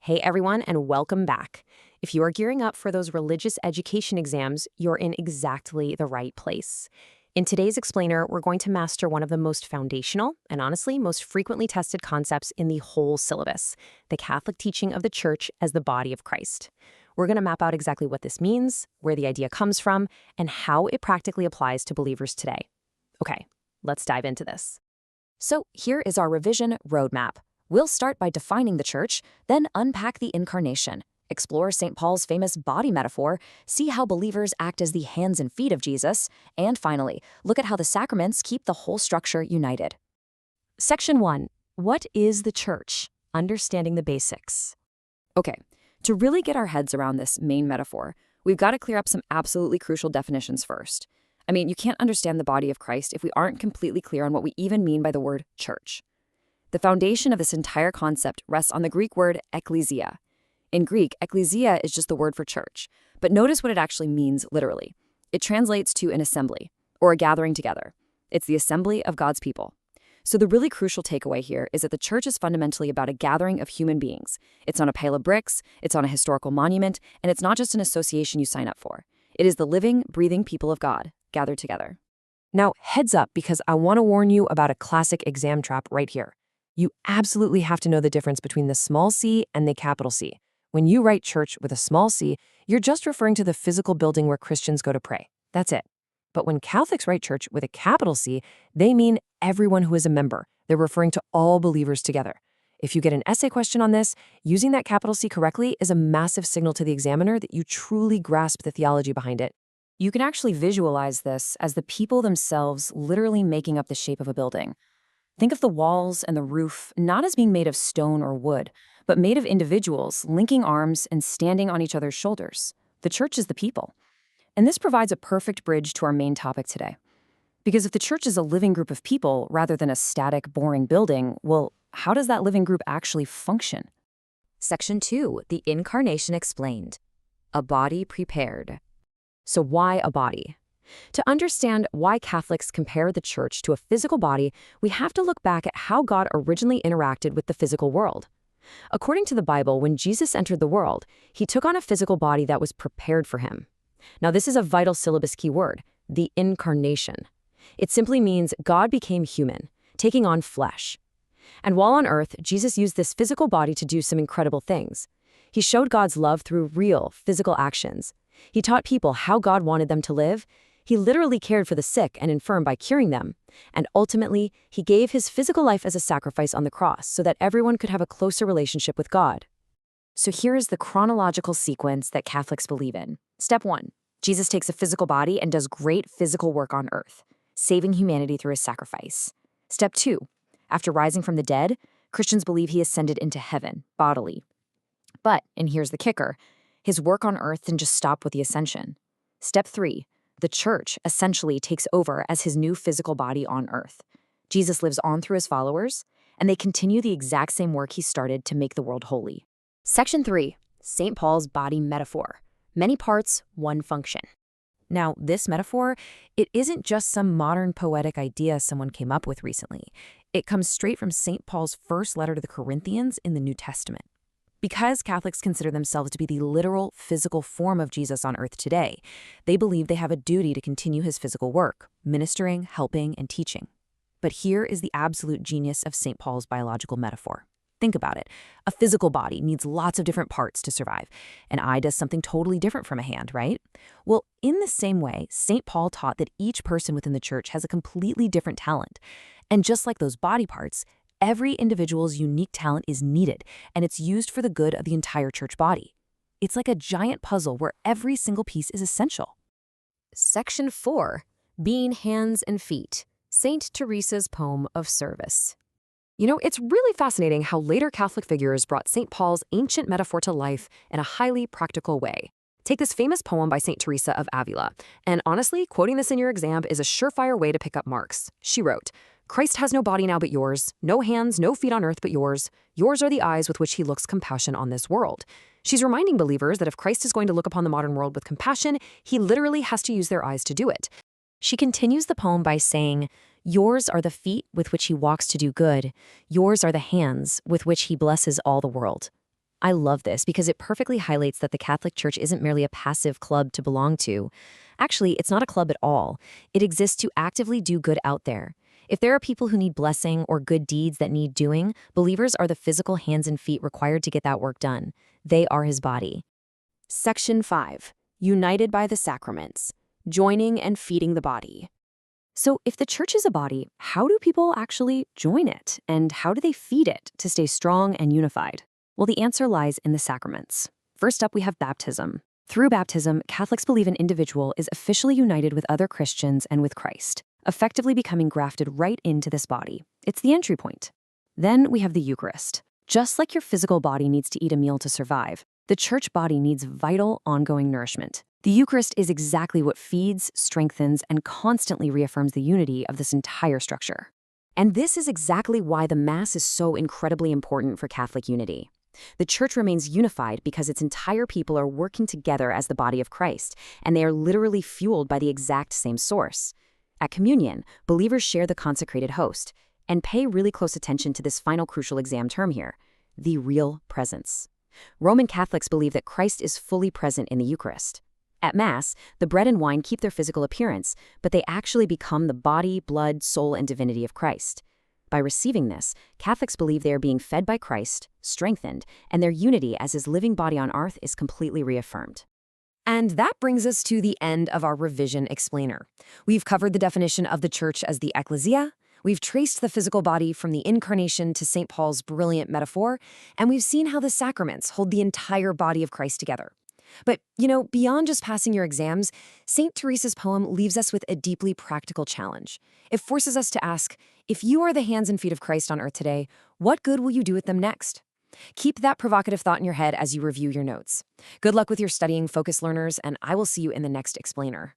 Hey everyone, and welcome back. If you are gearing up for those religious education exams, you're in exactly the right place. In today's explainer, we're going to master one of the most foundational and honestly most frequently tested concepts in the whole syllabus, the Catholic teaching of the Church as the body of Christ. We're going to map out exactly what this means, where the idea comes from, and how it practically applies to believers today. Okay, let's dive into this. So here is our revision roadmap. We'll start by defining the Church, then unpack the Incarnation, explore St. Paul's famous body metaphor, see how believers act as the hands and feet of Jesus, and finally, look at how the sacraments keep the whole structure united. Section 1. What is the Church? Understanding the basics. Okay, to really get our heads around this main metaphor, we've got to clear up some absolutely crucial definitions first. You can't understand the body of Christ if we aren't completely clear on what we even mean by the word church. The foundation of this entire concept rests on the Greek word ekklesia. In Greek, ekklesia is just the word for church, but notice what it actually means literally. It translates to an assembly, or a gathering together. It's the assembly of God's people. So the really crucial takeaway here is that the church is fundamentally about a gathering of human beings. It's not a pile of bricks, it's not a historical monument, and it's not just an association you sign up for. It is the living, breathing people of God, gathered together. Now, heads up, because I want to warn you about a classic exam trap right here. You absolutely have to know the difference between the small c and the capital C. When you write church with a small c, you're just referring to the physical building where Christians go to pray. That's it. But when Catholics write church with a capital C, they mean everyone who is a member. They're referring to all believers together. If you get an essay question on this, using that capital C correctly is a massive signal to the examiner that you truly grasp the theology behind it. You can actually visualize this as the people themselves literally making up the shape of a building. Think of the walls and the roof not as being made of stone or wood, but made of individuals linking arms and standing on each other's shoulders. The church is the people. And this provides a perfect bridge to our main topic today. Because if the church is a living group of people rather than a static, boring building, well, how does that living group actually function? Section 2, the Incarnation explained. A body prepared. So why a body? To understand why Catholics compare the church to a physical body, we have to look back at how God originally interacted with the physical world. According to the Bible, when Jesus entered the world, he took on a physical body that was prepared for him. Now, this is a vital syllabus key word, the Incarnation. It simply means God became human, taking on flesh. And while on earth, Jesus used this physical body to do some incredible things. He showed God's love through real, physical actions. He taught people how God wanted them to live. He literally cared for the sick and infirm by curing them. And ultimately, he gave his physical life as a sacrifice on the cross so that everyone could have a closer relationship with God. So here is the chronological sequence that Catholics believe in. Step 1. Jesus takes a physical body and does great physical work on earth, saving humanity through his sacrifice. Step 2. After rising from the dead, Christians believe he ascended into heaven, bodily. But, and here's the kicker, his work on earth didn't just stop with the ascension. Step 3. The church essentially takes over as his new physical body on earth. Jesus lives on through his followers, and they continue the exact same work he started to make the world holy. Section 3. St. Paul's body metaphor. Many parts, one function. Now, this metaphor, it isn't just some modern poetic idea someone came up with recently. It comes straight from St. Paul's first letter to the Corinthians in the New Testament. Because Catholics consider themselves to be the literal physical form of Jesus on earth today, they believe they have a duty to continue his physical work, ministering, helping, and teaching. But here is the absolute genius of St. Paul's biological metaphor. Think about it. A physical body needs lots of different parts to survive. An eye does something totally different from a hand, right? Well, in the same way, St. Paul taught that each person within the church has a completely different talent. And just like those body parts, every individual's unique talent is needed, and it's used for the good of the entire church body. It's like a giant puzzle where every single piece is essential. Section 4, being hands and feet. Saint Teresa's poem of service. You know, it's really fascinating how later Catholic figures brought St. Paul's ancient metaphor to life in a highly practical way. Take this famous poem by St. Teresa of Avila, and honestly, quoting this in your exam is a surefire way to pick up marks. She wrote, "Christ has no body now but yours, no hands, no feet on earth but yours. Yours are the eyes with which he looks compassion on this world." She's reminding believers that if Christ is going to look upon the modern world with compassion, he literally has to use their eyes to do it. She continues the poem by saying, "Yours are the feet with which he walks to do good. Yours are the hands with which he blesses all the world." I love this because it perfectly highlights that the Catholic Church isn't merely a passive club to belong to. Actually, it's not a club at all. It exists to actively do good out there. If there are people who need blessing or good deeds that need doing, believers are the physical hands and feet required to get that work done. They are his body. Section 5. United by the Sacraments. Joining and feeding the body. So if the church is a body, how do people actually join it? And how do they feed it to stay strong and unified? Well, the answer lies in the sacraments. First up, we have baptism. Through baptism, Catholics believe an individual is officially united with other Christians and with Christ, effectively becoming grafted right into this body. It's the entry point. Then we have the Eucharist. Just like your physical body needs to eat a meal to survive, the church body needs vital, ongoing nourishment. The Eucharist is exactly what feeds, strengthens, and constantly reaffirms the unity of this entire structure. And this is exactly why the Mass is so incredibly important for Catholic unity. The Church remains unified because its entire people are working together as the body of Christ, and they are literally fueled by the exact same source. At communion, believers share the consecrated host, and pay really close attention to this final crucial exam term here, the real presence. Roman Catholics believe that Christ is fully present in the Eucharist. At Mass, the bread and wine keep their physical appearance, but they actually become the body, blood, soul, and divinity of Christ. By receiving this, Catholics believe they are being fed by Christ, strengthened, and their unity as his living body on earth is completely reaffirmed. And that brings us to the end of our revision explainer. We've covered the definition of the Church as the ecclesia, we've traced the physical body from the incarnation to St. Paul's brilliant metaphor, and we've seen how the sacraments hold the entire body of Christ together. But, beyond just passing your exams, St. Teresa's poem leaves us with a deeply practical challenge. It forces us to ask, if you are the hands and feet of Christ on earth today, what good will you do with them next? Keep that provocative thought in your head as you review your notes. Good luck with your studying, focus learners, and I will see you in the next explainer.